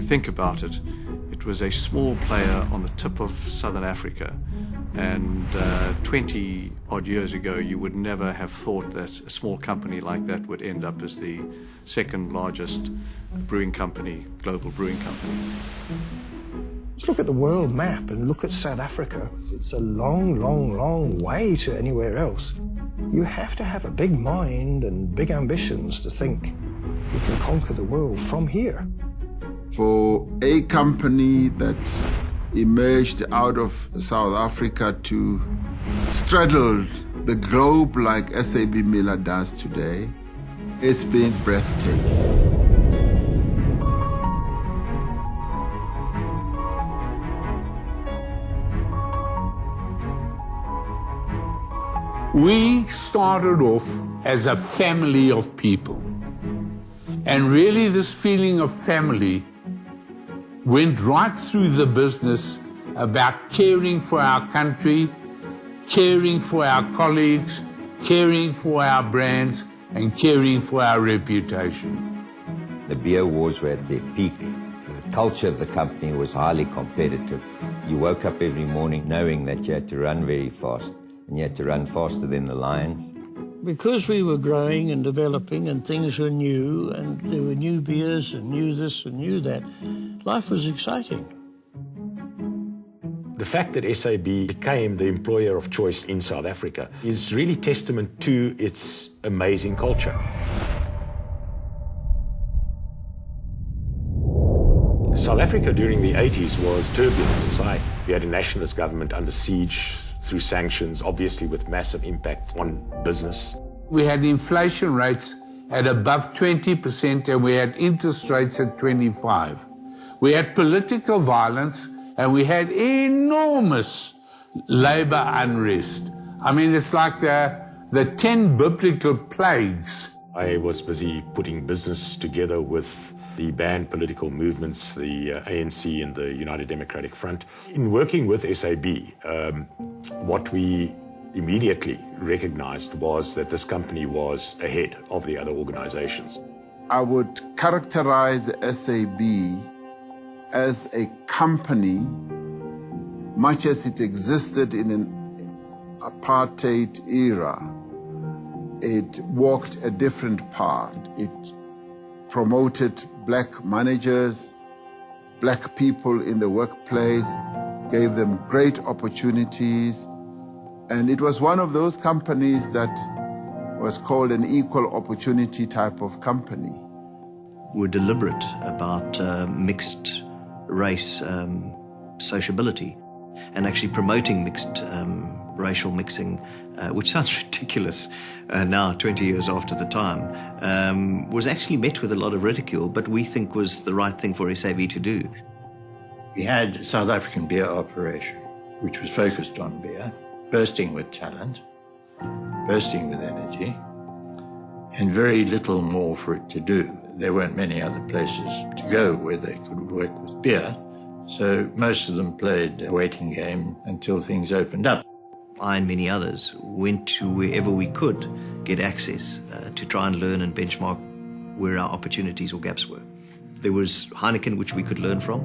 think about it, it was a small player on the tip of Southern Africa, and 20 odd years ago you would never have thought that a small company like that would end up as the second largest brewing company, global brewing company. Let's look at the world map and look at South Africa. It's a long, long, long way to anywhere else. You have to have a big mind and big ambitions to think you can conquer the world from here. For a company that emerged out of South Africa to straddle the globe like SAB Miller does today, it's been breathtaking. We started off as a family of people. And really this feeling of family went right through the business about caring for our country, caring for our colleagues, caring for our brands, and caring for our reputation. The beer wars were at their peak. The culture of the company was highly competitive. You woke up every morning knowing that you had to run very fast, and you had to run faster than the lions. Because we were growing and developing and things were new and there were new beers and new this and new that, life was exciting. The fact that SAB became the employer of choice in South Africa is really testament to its amazing culture. South Africa during the 80s was turbulent society. We had a nationalist government under siege through sanctions, obviously with massive impact on business. We had inflation rates at above 20% and we had interest rates at 25%. We had political violence and we had enormous labor unrest. I mean, it's like the 10 biblical plagues. I was busy putting business together with the banned political movements, the ANC and the United Democratic Front. In working with SAB, what we immediately recognized was that this company was ahead of the other organizations. I would characterize SAB as a company, much as it existed in an apartheid era. It walked a different path. It promoted black managers, black people in the workplace, gave them great opportunities. And it was one of those companies that was called an equal opportunity type of company. We're deliberate about mixed race sociability and actually promoting mixed racial mixing, which sounds ridiculous now, 20 years after the time, was actually met with a lot of ridicule, but we think was the right thing for SAB to do. We had a South African beer operation, which was focused on beer, bursting with talent, bursting with energy, and very little more for it to do. There weren't many other places to go where they could work with beer, so most of them played a waiting game until things opened up. I and many others went to wherever we could get access to try and learn and benchmark where our opportunities or gaps were. There was Heineken, which we could learn from.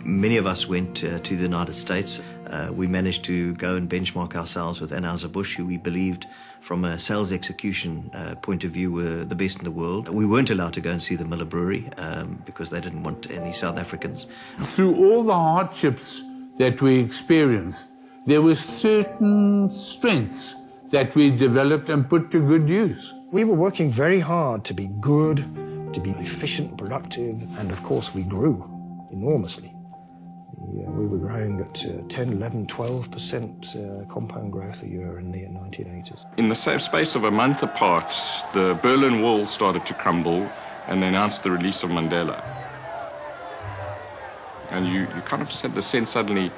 Many of us went to the United States. We managed to go and benchmark ourselves with Anheuser-Busch, who we believed from a sales execution point of view were the best in the world. We weren't allowed to go and see the Miller Brewery because they didn't want any South Africans. Through all the hardships that we experienced, there were certain strengths that we developed and put to good use. We were working very hard to be good, to be efficient and productive, and of course we grew enormously. We were growing at 10, 11, 12% compound growth a year in the 1980s. In the space of a month apart, the Berlin Wall started to crumble and they announced the release of Mandela. And you kind of had the sense suddenly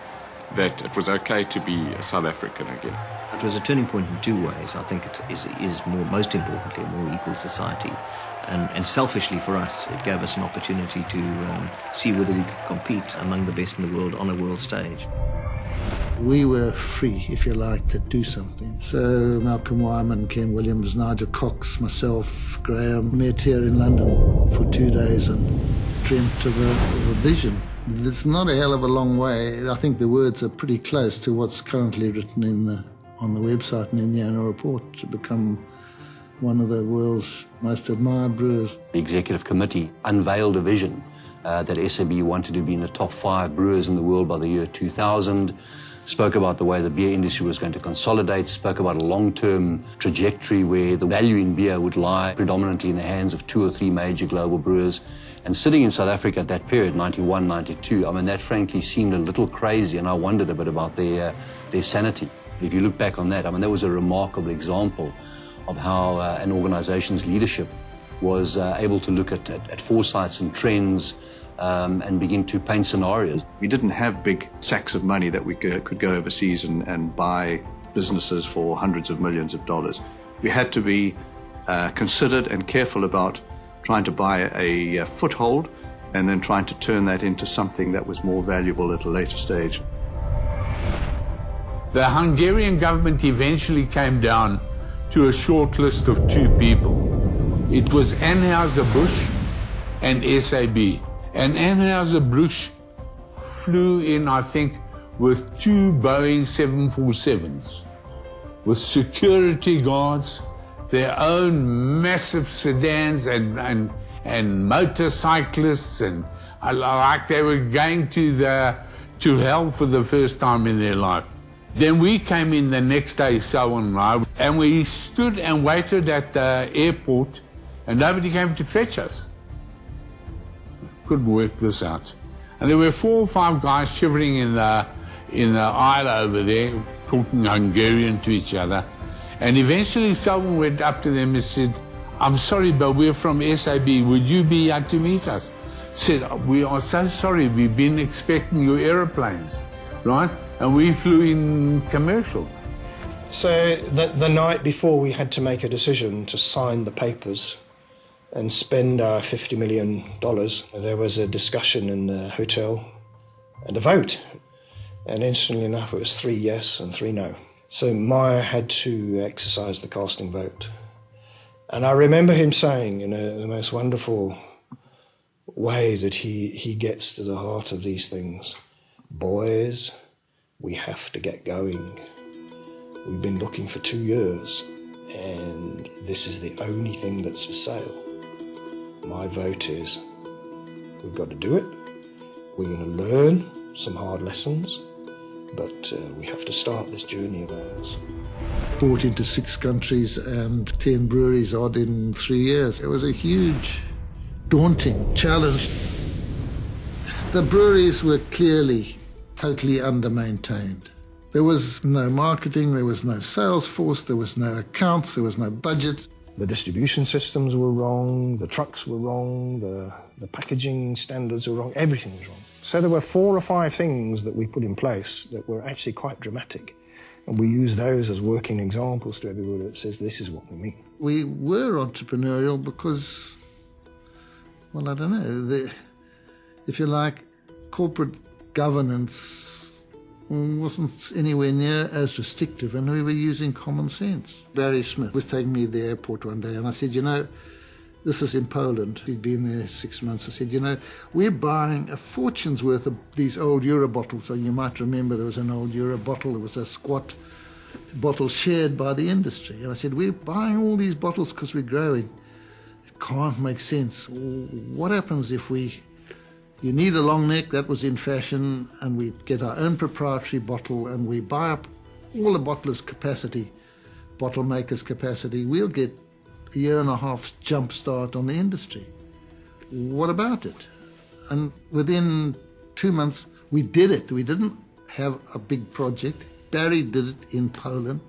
that it was okay to be a South African again. It was a turning point in two ways. I think it is most importantly, a more equal society. And selfishly for us, it gave us an opportunity to see whether we could compete among the best in the world on a world stage. We were free, if you like, to do something. So Malcolm Wyman, Ken Williams, Nigel Cox, myself, Graham met here in London for 2 days and dreamt of a vision. It's not a hell of a long way. I think the words are pretty close to what's currently written on the website in the Indiana Report to become one of the world's most admired brewers. The executive committee unveiled a vision that SAB wanted to be in the top 5 brewers in the world by the year 2000, spoke about the way the beer industry was going to consolidate, spoke about a long-term trajectory where the value in beer would lie predominantly in the hands of 2 or 3 major global brewers. And sitting in South Africa at that period, 91, 92, I mean, that frankly seemed a little crazy, and I wondered a bit about their sanity. If you look back on that, I mean, that was a remarkable example of how an organization's leadership was able to look at foresights and trends and begin to paint scenarios. We didn't have big sacks of money that we could go overseas and buy businesses for hundreds of millions of dollars. We had to be considered and careful about trying to buy a foothold and then trying to turn that into something that was more valuable at a later stage. The Hungarian government eventually came down to a short list of 2 people. It was Anheuser-Busch and SAB. And Anheuser-Busch flew in, I think, with 2 Boeing 747s, with security guards, their own massive sedans and motorcyclists, and like they were going to hell for the first time in their life. Then we came in the next day, Selwyn and I, and we stood and waited at the airport, and nobody came to fetch us. Couldn't work this out. And there were 4 or 5 guys shivering in the aisle over there, talking Hungarian to each other. And eventually Selwyn went up to them and said, "I'm sorry, but we're from SAB. Would you be here to meet us?" Said, "We are so sorry. We've been expecting your aeroplanes, right? And we flew in commercial." So the night before we had to make a decision to sign the papers and spend our $50 million, there was a discussion in the hotel and a vote. And instantly enough, it was 3 yes and 3 no. So Meyer had to exercise the casting vote. And I remember him saying in the most wonderful way that he gets to the heart of these things, "Boys, we have to get going. We've been looking for 2 years, and this is the only thing that's for sale. My vote is we've got to do it. We're going to learn some hard lessons, but we have to start this journey of ours." Bought into 6 countries and 10 breweries odd in 3 years. It was a huge, daunting challenge. The breweries were clearly totally under-maintained. There was no marketing, there was no sales force, there was no accounts, there was no budgets. The distribution systems were wrong, the trucks were wrong, the packaging standards were wrong, everything was wrong. So there were 4 or 5 things that we put in place that were actually quite dramatic. And we use those as working examples to everybody that says this is what we mean. We were entrepreneurial because, well, I don't know, if you like, corporate governance wasn't anywhere near as restrictive, and we were using common sense. Barry Smith was taking me to the airport one day, and I said, "You know, this is in Poland." He'd been there 6 months. I said, "You know, we're buying a fortune's worth of these old Euro bottles." So you might remember there was an old Euro bottle. There was a squat bottle shared by the industry. And I said, "We're buying all these bottles because we're growing. It can't make sense. What happens if you need a long neck," that was in fashion, and we get our own proprietary bottle and we buy up all the bottlers' capacity, bottle makers' capacity. We'll get a 1.5 year jump start on the industry. What about it? And within 2 months, we did it. We didn't have a big project. Barry did it in Poland,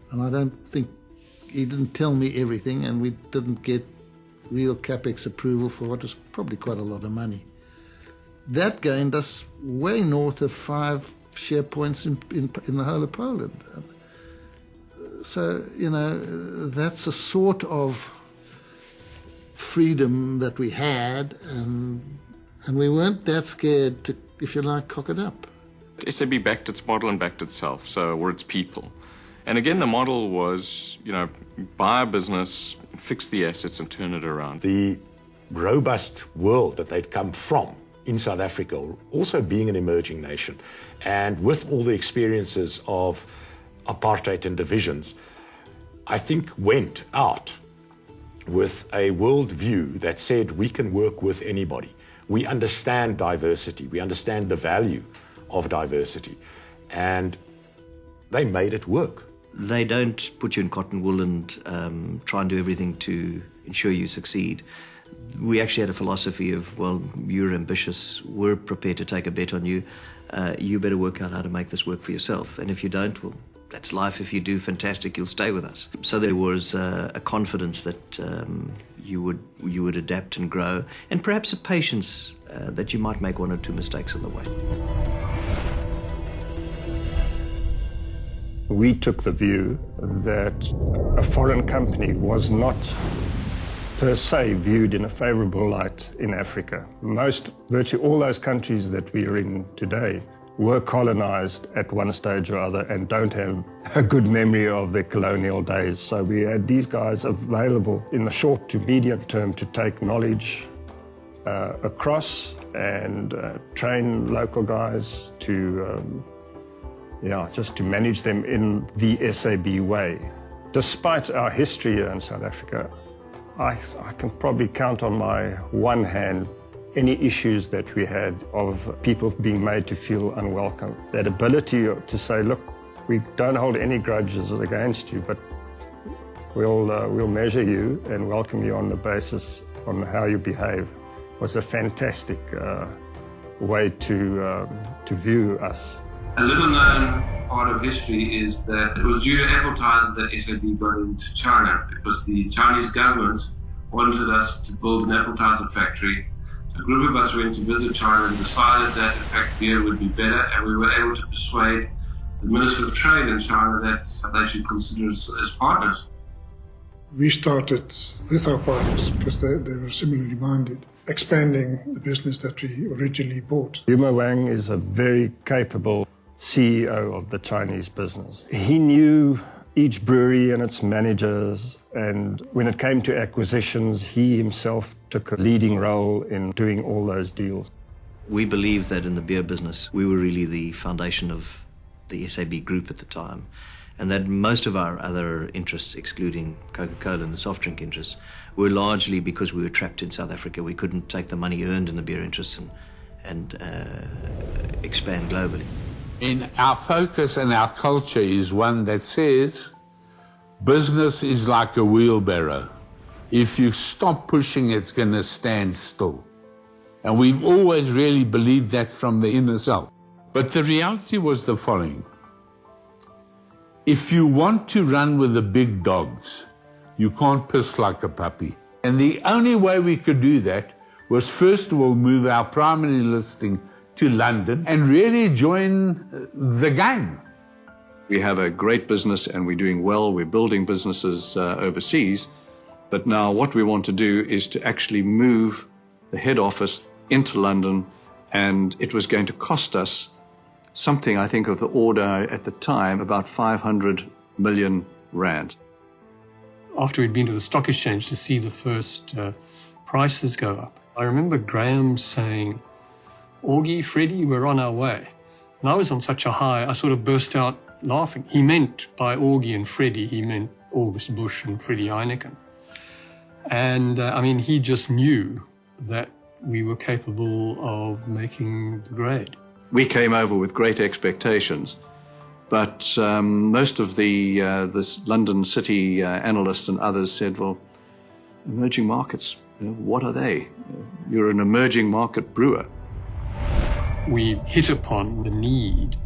and I don't think, he didn't tell me everything, and we didn't get real capex approval for what was probably quite a lot of money. That gained us way north of 5 share points in the whole of Poland. So, you know, that's a sort of freedom that we had, and we weren't that scared to, if you like, cock it up. SAB backed its model and backed itself, so were its people. And again, the model was, you know, buy a business, fix the assets and turn it around. The robust world that they'd come from in South Africa, also being an emerging nation, and with all the experiences of apartheid and divisions, I think went out with a worldview that said we can work with anybody. We understand diversity. We understand the value of diversity. And they made it work. They don't put you in cotton wool and try and do everything to ensure you succeed. We actually had a philosophy of, well, you're ambitious, we're prepared to take a bet on you. You better work out how to make this work for yourself. And if you don't, well, that's life. If you do, fantastic, you'll stay with us. So there was a confidence that you would adapt and grow, and perhaps a patience that you might make one or two mistakes on the way. We took the view that a foreign company was not per se viewed in a favorable light in Africa. Virtually all those countries that we are in today were colonized at one stage or other and don't have a good memory of their colonial days. So we had these guys available in the short to medium term to take knowledge across and train local guys to just to manage them in the SAB way. Despite our history here in South Africa, I can probably count on my one hand any issues that we had of people being made to feel unwelcome. That ability to say, look, we don't hold any grudges against you, but we'll measure you and welcome you on the basis on how you behave, was a fantastic way to view us. A little known part of history is that it was due to advertising that SAB got into China because the Chinese government wanted us to build an appetizer factory. A group of us went to visit China and decided that, in fact, beer would be better, and we were able to persuade the Minister of Trade in China that they should consider us as partners. We started with our partners because they were similarly minded, expanding the business that we originally bought. Yuma Wang is a very capable CEO of the Chinese business. He knew each brewery and its managers, and when it came to acquisitions, he himself took a leading role in doing all those deals. We believed that in the beer business, we were really the foundation of the SAB group at the time, and that most of our other interests, excluding Coca-Cola and the soft drink interests, were largely because we were trapped in South Africa. We couldn't take the money earned in the beer interests and expand globally. In our focus and our culture is one that says business is like a wheelbarrow. If you stop pushing, it's going to stand still. And we've always really believed that from the inner self. But the reality was the following. If you want to run with the big dogs, you can't piss like a puppy. And the only way we could do that was, first of all, move our primary listing to London and really join the game. We have a great business and we're doing well. We're building businesses overseas. But now what we want to do is to actually move the head office into London, and it was going to cost us something, I think, of the order at the time, about 500 million rand. After we'd been to the stock exchange to see the first prices go up, I remember Graham saying, "Augie, Freddie, we're on our way." And I was on such a high, I sort of burst out laughing. He meant by Augie and Freddie, he meant August Bush and Freddie Heineken. And he just knew that we were capable of making the grade. We came over with great expectations, but most of this London City analysts and others said, well, emerging markets, what are they? You're an emerging market brewer. We hit upon the need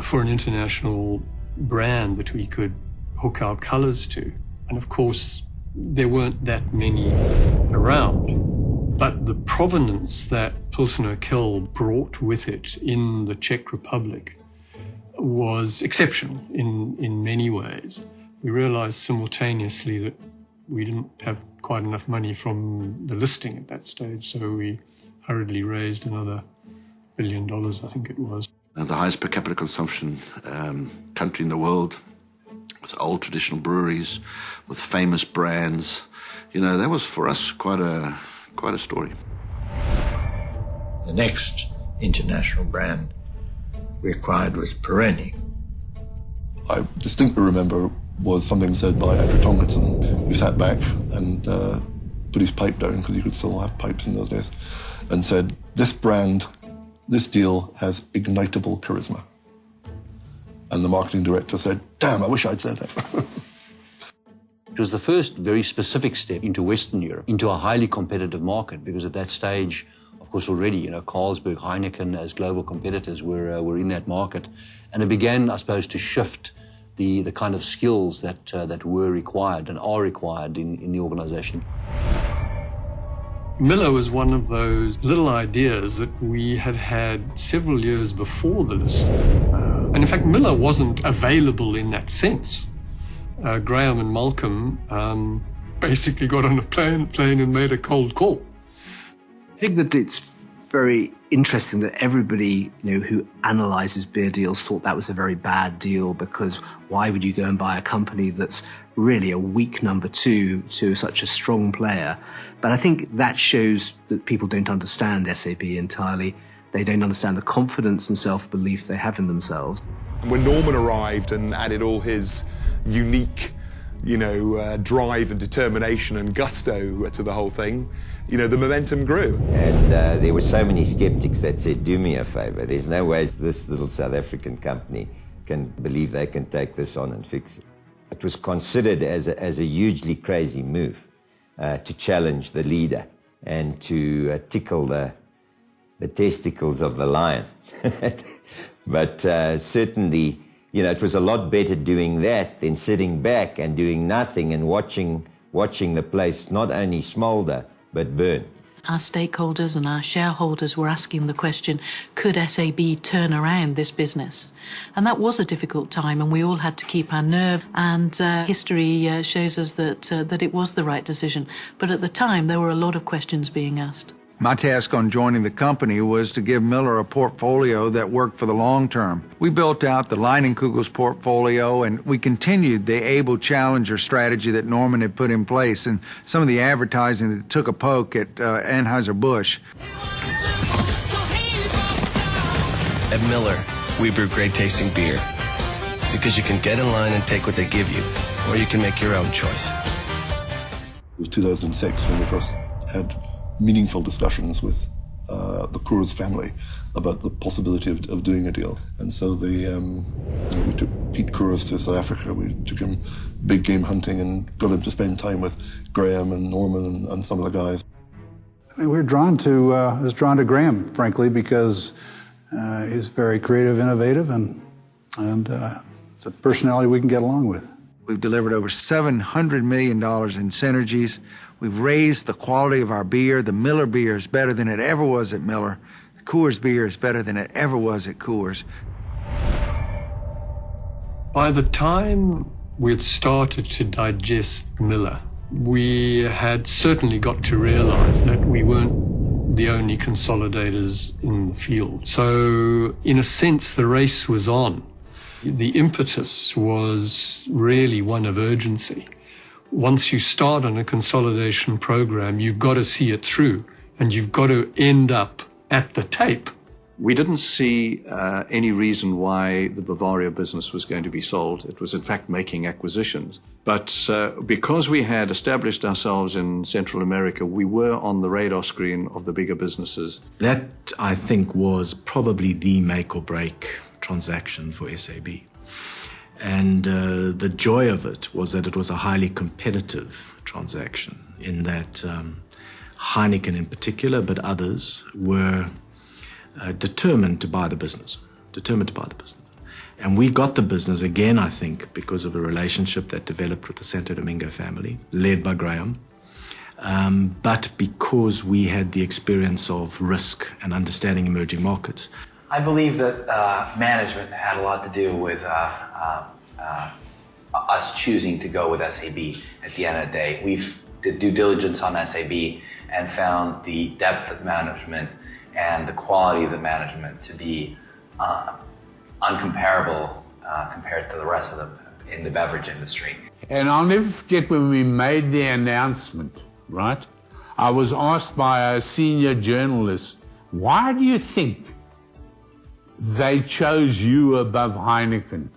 for an international brand that we could hook our colours to. And of course, there weren't that many around. But the provenance that Pilsner Urquell brought with it in the Czech Republic was exceptional in many ways. We realized simultaneously that we didn't have quite enough money from the listing at that stage, so we hurriedly raised another $1 billion, I think it was. The highest per capita consumption country in the world, with old traditional breweries, with famous brands. That was for us quite a quite a story. The next international brand we acquired was Pereni. I distinctly remember was something said by Andrew Tomlinson, who sat back and put his pipe down, because you could still have pipes in those days, and said, "This brand, this deal has ignitable charisma." And the marketing director said, "Damn, I wish I'd said it." It was the first very specific step into Western Europe, into a highly competitive market, because at that stage, of course, already, Carlsberg, Heineken as global competitors were in that market. And it began, I suppose, to shift the kind of skills that were required and are required in the organization. Miller was one of those little ideas that we had had several years before the list. And in fact, Miller wasn't available in that sense. Graham and Malcolm basically got on a plane and made a cold call. I think that it's very interesting that everybody who analyses beer deals thought that was a very bad deal, because why would you go and buy a company that's really a weak number two to such a strong player? But I think that shows that people don't understand SAB entirely. They don't understand the confidence and self-belief they have in themselves. When Norman arrived and added all his unique drive and determination and gusto to the whole thing, the momentum grew. And there were so many skeptics that said, do me a favor, there's no ways this little South African company can believe they can take this on and fix it. It was considered as a hugely crazy move to challenge the leader and to tickle the testicles of the lion. But certainly, it was a lot better doing that than sitting back and doing nothing and watching the place not only smolder, but burn. Our stakeholders and our shareholders were asking the question, could SAB turn around this business? And that was a difficult time, and we all had to keep our nerve. And history shows us that it was the right decision. But at the time, there were a lot of questions being asked. My task on joining the company was to give Miller a portfolio that worked for the long term. We built out the Leinenkugel's portfolio, and we continued the able challenger strategy that Norman had put in place, and some of the advertising that took a poke at Anheuser-Busch. At Miller, we brew great tasting beer, because you can get in line and take what they give you, or you can make your own choice. It was 2006 when we first had meaningful discussions with the Coors family about the possibility of doing a deal. And so we took Pete Coors to South Africa. We took him big game hunting and got him to spend time with Graham and Norman and some of the guys. We were drawn to Graham, frankly, because he's very creative, innovative, and it's a personality we can get along with. We've delivered over $700 million in synergies. We've raised the quality of our beer. The Miller beer is better than it ever was at Miller. The Coors beer is better than it ever was at Coors. By the time we had started to digest Miller, we had certainly got to realize that we weren't the only consolidators in the field. So, in a sense, the race was on. The impetus was really one of urgency. Once you start on a consolidation program, you've got to see it through, and you've got to end up at the tape. We didn't see any reason why the Bavaria business was going to be sold. It was, in fact, making acquisitions. But because we had established ourselves in Central America, we were on the radar screen of the bigger businesses. That, I think, was probably the make or break transaction for SAB. And the joy of it was that it was a highly competitive transaction, in that Heineken in particular, but others, were determined to buy the business. And we got the business, again, I think, because of a relationship that developed with the Santo Domingo family, led by Graham, but because we had the experience of risk and understanding emerging markets. I believe that management had a lot to do with us choosing to go with SAB at the end of the day. We've did due diligence on SAB and found the depth of management and the quality of the management to be uncomparable compared to the rest of them in the beverage industry. And I'll never forget when we made the announcement, right? I was asked by a senior journalist, why do you think they chose you above Heineken?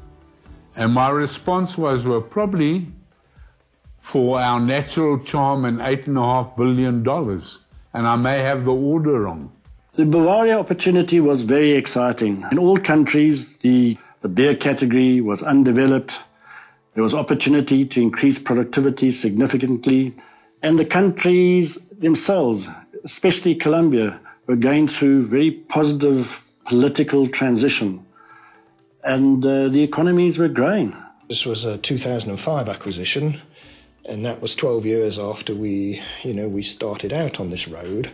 And my response was, well, probably for our natural charm and $8.5 billion. And I may have the order wrong. The Bavaria opportunity was very exciting. In all countries, the beer category was undeveloped. There was opportunity to increase productivity significantly. And the countries themselves, especially Colombia, were going through very positive political transition. And the economies were growing. This was a 2005 acquisition, and that was 12 years after we started out on this road.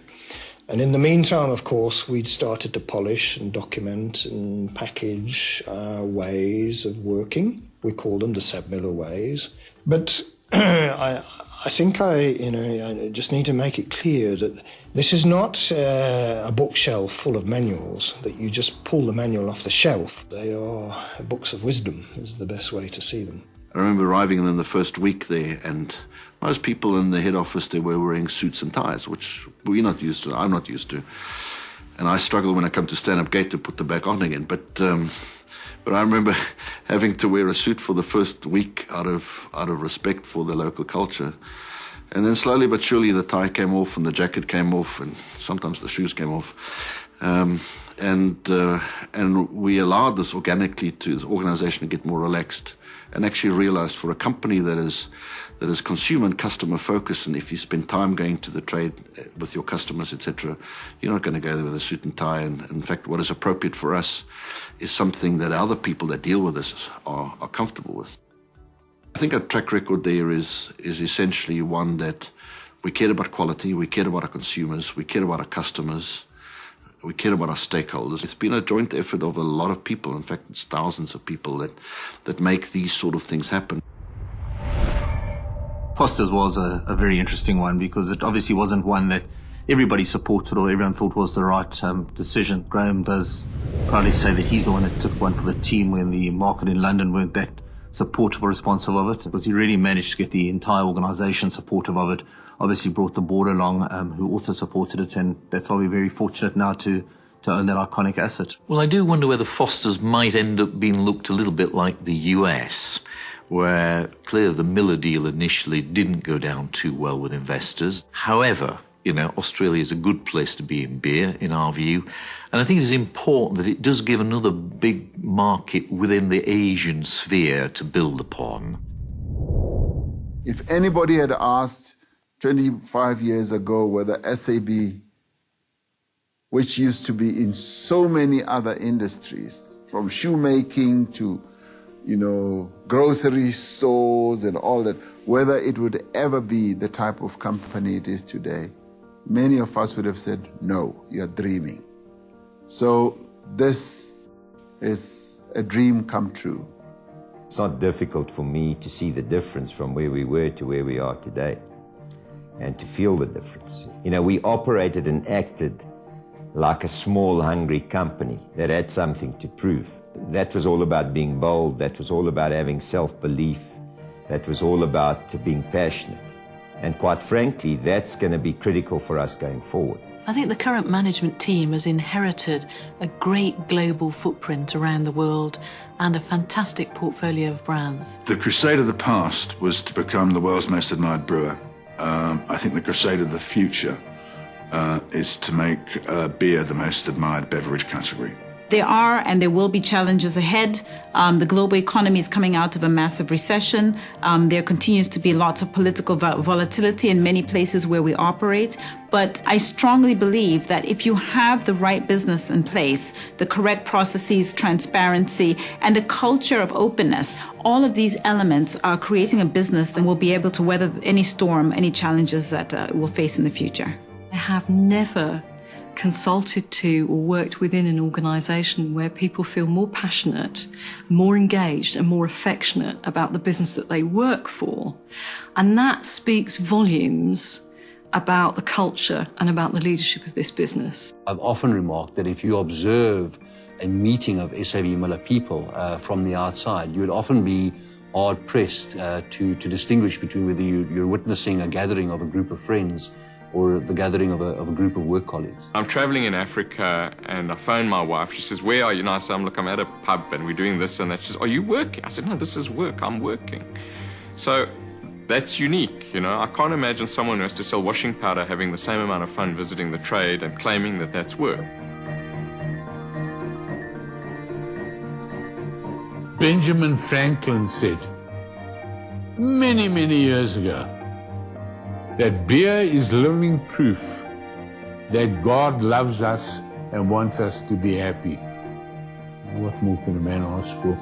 And in the meantime, of course, we'd started to polish and document and package our ways of working. We call them the Seb Miller ways. But I think I just need to make it clear that this is not a bookshelf full of manuals that you just pull the manual off the shelf. They are books of wisdom, is the best way to see them. I remember arriving in the first week there, and most people in the head office, they were wearing suits and ties, which we're not used to, I'm not used to. And I struggle when I come to stand-up gate to put them back on again. But I remember having to wear a suit for the first week out of respect for the local culture. And then slowly but surely the tie came off and the jacket came off and sometimes the shoes came off. And we allowed this organically to the organization to get more relaxed and actually realized for a company that is consumer and customer focused, and if you spend time going to the trade with your customers, etc., you're not going to go there with a suit and tie. And in fact, what is appropriate for us is something that other people that deal with us are comfortable with. I think our track record there is essentially one that we cared about quality, we cared about our consumers, we cared about our customers, we cared about our stakeholders. It's been a joint effort of a lot of people. In fact, it's thousands of people that make these sort of things happen. Foster's was a very interesting one because it obviously wasn't one that everybody supported or everyone thought was the right decision. Graham does proudly say that he's the one that took one for the team when the market in London weren't that supportive or responsive of it, because he really managed to get the entire organisation supportive of it. Obviously brought the board along who also supported it, and that's why we're very fortunate now to own that iconic asset. Well, I do wonder whether Foster's might end up being looked a little bit like the US, where clearly the Miller deal initially didn't go down too well with investors. However, Australia is a good place to be in beer, in our view. And I think it is important that it does give another big market within the Asian sphere to build upon. If anybody had asked 25 years ago whether SAB, which used to be in so many other industries, from shoemaking to grocery stores and all that, whether it would ever be the type of company it is today, many of us would have said, no, you're dreaming. So this is a dream come true. It's not difficult for me to see the difference from where we were to where we are today and to feel the difference. We operated and acted like a small, hungry company that had something to prove. That was all about being bold. That was all about having self-belief. That was all about being passionate. And quite frankly, that's going to be critical for us going forward. I think the current management team has inherited a great global footprint around the world and a fantastic portfolio of brands. The crusade of the past was to become the world's most admired brewer. I think the crusade of the future is to make beer the most admired beverage category. There are and there will be challenges ahead. The global economy is coming out of a massive recession. There continues to be lots of political volatility in many places where we operate. But I strongly believe that if you have the right business in place, the correct processes, transparency, and a culture of openness, all of these elements are creating a business that will be able to weather any storm, any challenges that we'll face in the future. I have never consulted to or worked within an organisation where people feel more passionate, more engaged and more affectionate about the business that they work for. And that speaks volumes about the culture and about the leadership of this business. I've often remarked that if you observe a meeting of SAB Miller people from the outside, you would often be hard-pressed to distinguish between whether you're witnessing a gathering of a group of friends or the gathering of a group of work colleagues. I'm traveling in Africa and I phone my wife. She says, where are you? And I say, look, I'm at a pub and we're doing this and that. She says, are you working? I said, no, this is work. I'm working. So that's unique, you know. I can't imagine someone who has to sell washing powder having the same amount of fun visiting the trade and claiming that that's work. Benjamin Franklin said many, many years ago that beer is living proof that God loves us and wants us to be happy. What more can a man ask for?